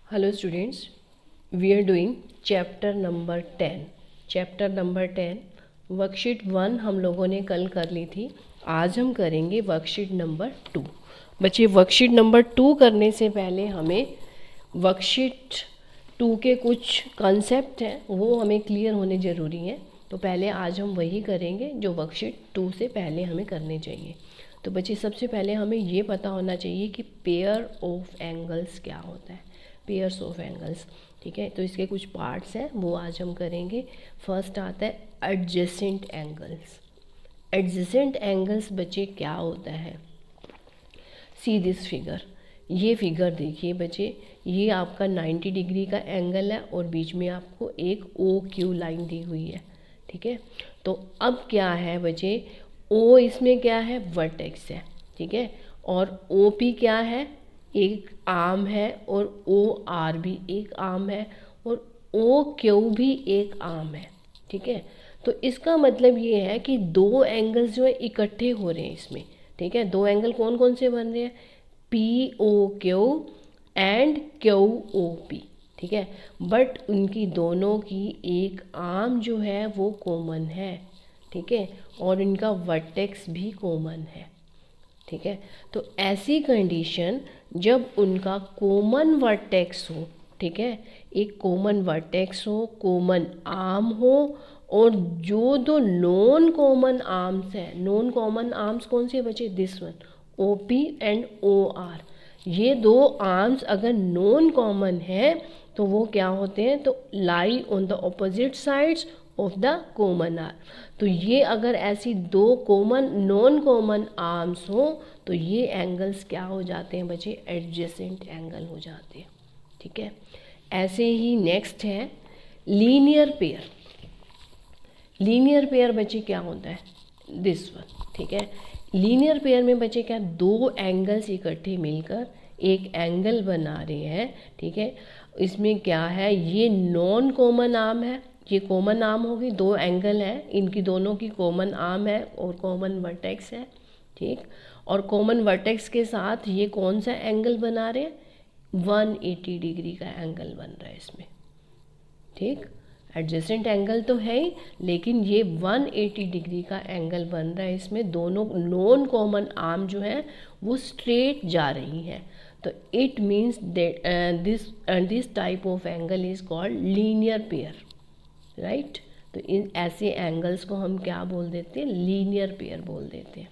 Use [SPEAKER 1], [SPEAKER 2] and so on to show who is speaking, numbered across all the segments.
[SPEAKER 1] Hello students, we are doing chapter number 10। Chapter number 10 worksheet 1 हम लोगों ने कल कर ली थी। आज हम करेंगे वर्कशीट नंबर 2। बच्चे, वर्कशीट नंबर 2 करने से पहले हमें वर्कशीट 2 के कुछ कॉन्सेप्ट हैं वो हमें क्लियर होने ज़रूरी हैं। तो पहले आज हम वही करेंगे जो वर्कशीट 2 से पहले हमें करने चाहिए। तो बच्चे, सबसे पहले हमें ये पता होना चाहिए कि पेयर ऑफ एंगल्स क्या होता है। पेयर्स ऑफ एंगल्स, ठीक है। तो इसके कुछ पार्ट्स हैं वो आज हम करेंगे। फर्स्ट आता है एडजेसेंट एंगल्स। एडजेसेंट एंगल्स बच्चे क्या होता है? See this figure. ये फिगर देखिए बच्चे, ये आपका 90 डिग्री का एंगल है और बीच में आपको एक ओ क्यू लाइन दी हुई है, ठीक है। तो अब क्या है बच्चे, ओ इसमें क्या है? वर्टेक्स है, ठीक है। और ओ पी क्या है? एक आर्म है, और ओ आर भी एक आर्म है, और ओ क्यू भी एक आर्म है, ठीक है। तो इसका मतलब ये है कि दो एंगल्स जो है इकट्ठे हो रहे हैं इसमें, ठीक है। दो एंगल कौन कौन से बन रहे हैं? P O Q and Q O P, ठीक है। बट उनकी दोनों की एक आर्म जो है वो कॉमन है, ठीक है, और इनका वर्टेक्स भी कॉमन है, ठीक है। तो ऐसी कंडीशन जब उनका कॉमन वर्टेक्स हो, ठीक है, एक कॉमन वर्टेक्स हो, कॉमन आर्म हो, और जो दो नॉन कॉमन आर्म्स हैं, नॉन कॉमन आर्म्स कौन से बचे? This one, O P and O R. ये दो आर्म्स अगर नॉन कॉमन है तो वो क्या होते हैं? तो lie on the opposite sides of the common arm. तो ये अगर ऐसी दो कॉमन नॉन कॉमन आर्म्स हो तो ये एंगल्स क्या हो जाते हैं बच्चे? एडजेसेंट एंगल हो जाते हैं, ठीक है। ऐसे ही नेक्स्ट है लीनियर पेयर। लीनियर पेयर बच्चे क्या होता है? दिस वन, ठीक है। लीनियर पेयर में बच्चे क्या, दो एंगल्स इकट्ठे मिलकर एक एंगल बना रहे हैं, ठीक है। इसमें क्या है, ये नॉन कॉमन आर्म है, ये कॉमन आर्म होगी, दो एंगल है, इनकी दोनों की कॉमन आर्म है और कॉमन वर्टेक्स है, ठीक। और कॉमन वर्टेक्स के साथ ये कौन सा एंगल बना रहे हैं? 180 डिग्री का एंगल बन रहा है इसमें, ठीक। एडजेसेंट एंगल तो है ही, लेकिन ये 180 डिग्री का एंगल बन रहा है इसमें। दोनों नॉन कॉमन आर्म जो है वो स्ट्रेट जा रही हैं। तो it means this type of angle is called linear pair, right. तो इन ऐसे एंगल्स को हम क्या बोल देते हैं? लीनियर पेयर बोल देते हैं,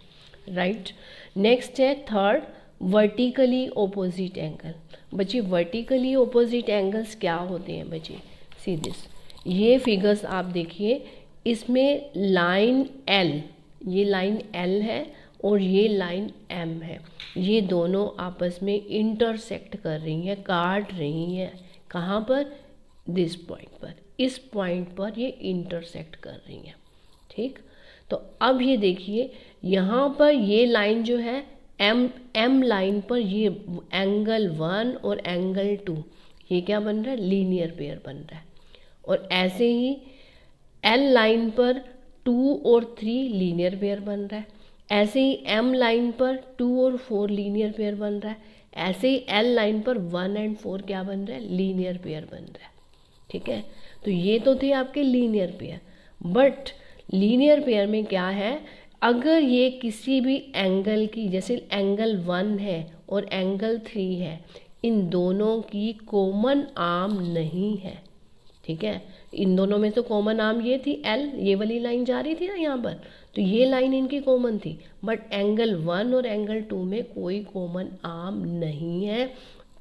[SPEAKER 1] राइट। नेक्स्ट है थर्ड, वर्टिकली ऑपोजिट एंगल। बच्चे, वर्टिकली ऑपोजिट एंगल्स क्या होते हैं बच्चे? सी दिस, ये फिगर्स आप देखिए, इसमें लाइन एल, ये लाइन एल है और ये लाइन एम है, ये दोनों आपस में इंटरसेक्ट कर रही हैं, काट रही हैं। कहाँ पर? दिस पॉइंट पर, इस पॉइंट पर ये इंटरसेक्ट कर रही हैं, ठीक। तो अब ये देखिए, यहाँ पर ये लाइन जो है एम लाइन पर, ये एंगल 1 और एंगल 2, ये क्या बन रहा है? लीनियर पेयर बन रहा है। और ऐसे ही एल लाइन पर 2 और 3 लीनियर पेयर बन रहा है। ऐसे ही एम लाइन पर 2 और 4 लीनियर पेयर बन रहा है। ऐसे ही एल लाइन पर 1 एंड 4 क्या बन रहा है? लीनियर पेयर बन रहा है, ठीक है। तो ये तो थे आपके linear pair. But linear pair में क्या है, अगर ये किसी भी एंगल की, जैसे एंगल 1 है और एंगल 3 है, इन दोनों की कॉमन आर्म नहीं है, ठीक है। इन दोनों में तो कॉमन आर्म ये थी एल, ये वाली लाइन जा रही थी ना यहाँ पर, तो ये लाइन इनकी कॉमन थी। बट एंगल 1 और एंगल 2 में कोई कॉमन आर्म नहीं है,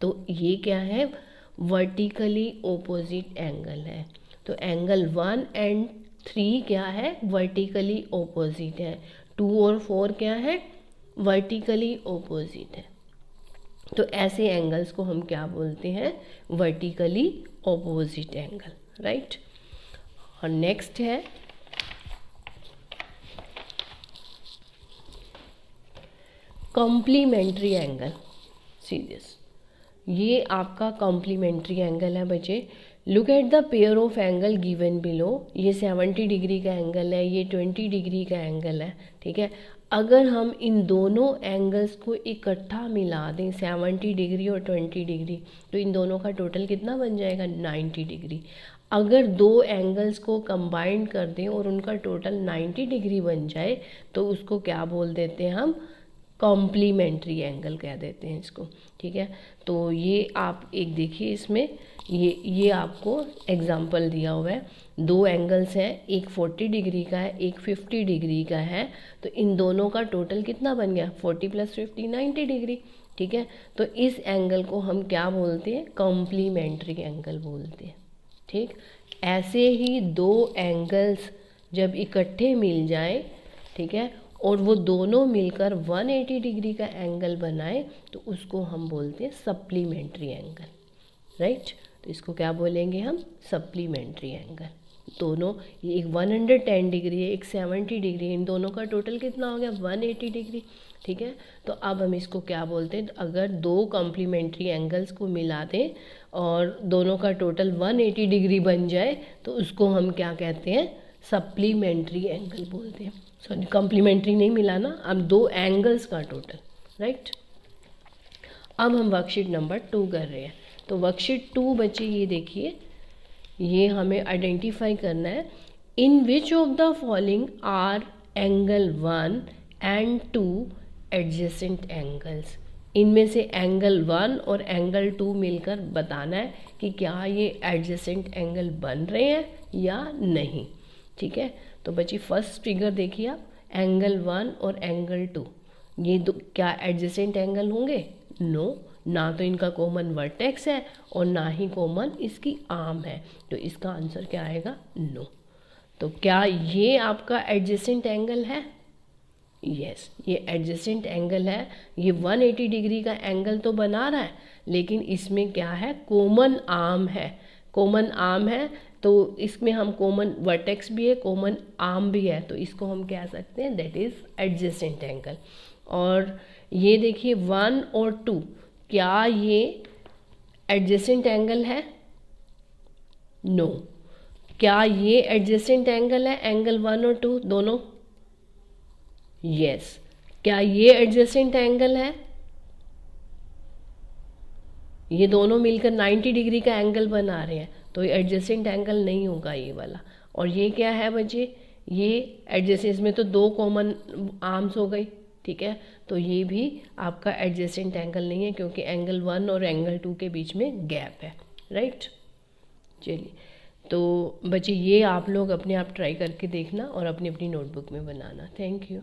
[SPEAKER 1] तो ये क्या है? वर्टिकली ऑपोजिट एंगल है। तो एंगल 1 एंड 3 क्या है? वर्टिकली ऑपोजिट है। 2 और 4 क्या है? वर्टिकली ऑपोजिट है। तो ऐसे एंगल्स को हम क्या बोलते हैं? Vertically opposite angle, right. और नेक्स्ट है कॉम्प्लीमेंट्री एंगल। सी दिस, ये आपका कॉम्प्लीमेंट्री एंगल है बच्चे। Look at the pair of angle given below. ये 70 डिग्री का एंगल है, ये 20 डिग्री का एंगल है, ठीक है। अगर हम इन दोनों एंगल्स को इकट्ठा मिला दें 70 डिग्री और 20 डिग्री, तो इन दोनों का टोटल कितना बन जाएगा 90 डिग्री। अगर दो एंगल्स को कंबाइन कर दें और उनका टोटल 90 डिग्री बन जाए तो उसको क्या बोल देते हैं हम, कॉम्प्लीमेंट्री एंगल कह देते हैं इसको। ठीक है, तो ये आप एक देखिए इसमें ये आपको एग्जांपल दिया हुआ है। दो एंगल्स हैं, एक 40 डिग्री का है, एक 50 डिग्री का है, तो इन दोनों का टोटल कितना बन गया 40 + 50 90 डिग्री। ठीक है, तो इस एंगल को हम क्या बोलते हैं, कॉम्प्लीमेंट्री एंगल बोलते हैं। ठीक, ऐसे ही दो एंगल्स जब इकट्ठे मिल जाएं, ठीक है, और वो दोनों मिलकर 180 डिग्री का एंगल बनाए तो उसको हम बोलते हैं सप्लीमेंट्री एंगल। राइट, तो इसको क्या बोलेंगे हम, सप्लीमेंट्री एंगल। दोनों, ये एक 110 डिग्री है, एक 70 डिग्री, इन दोनों का टोटल कितना हो गया 180 डिग्री। ठीक है, तो अब हम इसको क्या बोलते हैं, अगर दो कॉम्प्लीमेंट्री एंगल्स को मिला दें और दोनों का टोटल 180 डिग्री बन जाए तो उसको हम क्या कहते हैं, सप्लीमेंट्री एंगल बोलते हैं। सॉरी, कॉम्प्लीमेंट्री नहीं मिला ना, अब दो एंगल्स का टोटल। राइट, अब हम वर्कशीट नंबर 2 कर रहे हैं। तो वर्कशीट 2 बच्चे ये देखिए, ये हमें आइडेंटिफाई करना है, in which of the following are angle 1 and 2 adjacent angles. इनमें से एंगल 1 और एंगल 2 मिलकर बताना है कि क्या ये एडजेसेंट एंगल बन रहे हैं या नहीं। ठीक है, तो बच्ची फर्स्ट फिगर देखिए आप, एंगल 1 और एंगल 2, ये दो क्या एडजेसेंट एंगल होंगे, नो, ना तो इनका कॉमन वर्टेक्स है और ना ही कॉमन इसकी आर्म है, तो इसका आंसर क्या आएगा, नो। तो क्या ये आपका एडजेसेंट एंगल है, यस, ये एडजेसेंट एंगल है। ये 180 डिग्री का एंगल तो बना रहा है, लेकिन इसमें क्या है, कॉमन आर्म है। कॉमन आर्म है तो इसमें हम कॉमन वर्टेक्स भी है, कॉमन आर्म भी है, तो इसको हम कह सकते हैं दैट इज एडजेसेंट एंगल। और ये देखिए 1 और 2, क्या ये एडजेसेंट एंगल है, नो। क्या ये एडजेसेंट एंगल है, एंगल 1 और 2 दोनों, यस। क्या ये एडजेसेंट एंगल है, ये दोनों मिलकर 90 डिग्री का एंगल बना रहे हैं, तो ये एडजेसेंट एंगल नहीं होगा ये वाला। और ये क्या है बच्चे, ये एडजेसेंट, इसमें तो दो कॉमन आर्म्स हो गई। ठीक है, तो ये भी आपका एडजेसेंट एंगल नहीं है, क्योंकि एंगल 1 और एंगल 2 के बीच में गैप है। राइट, चलिए, तो बच्चे ये आप लोग अपने आप ट्राई करके देखना और अपनी अपनी नोटबुक में बनाना। Thank you.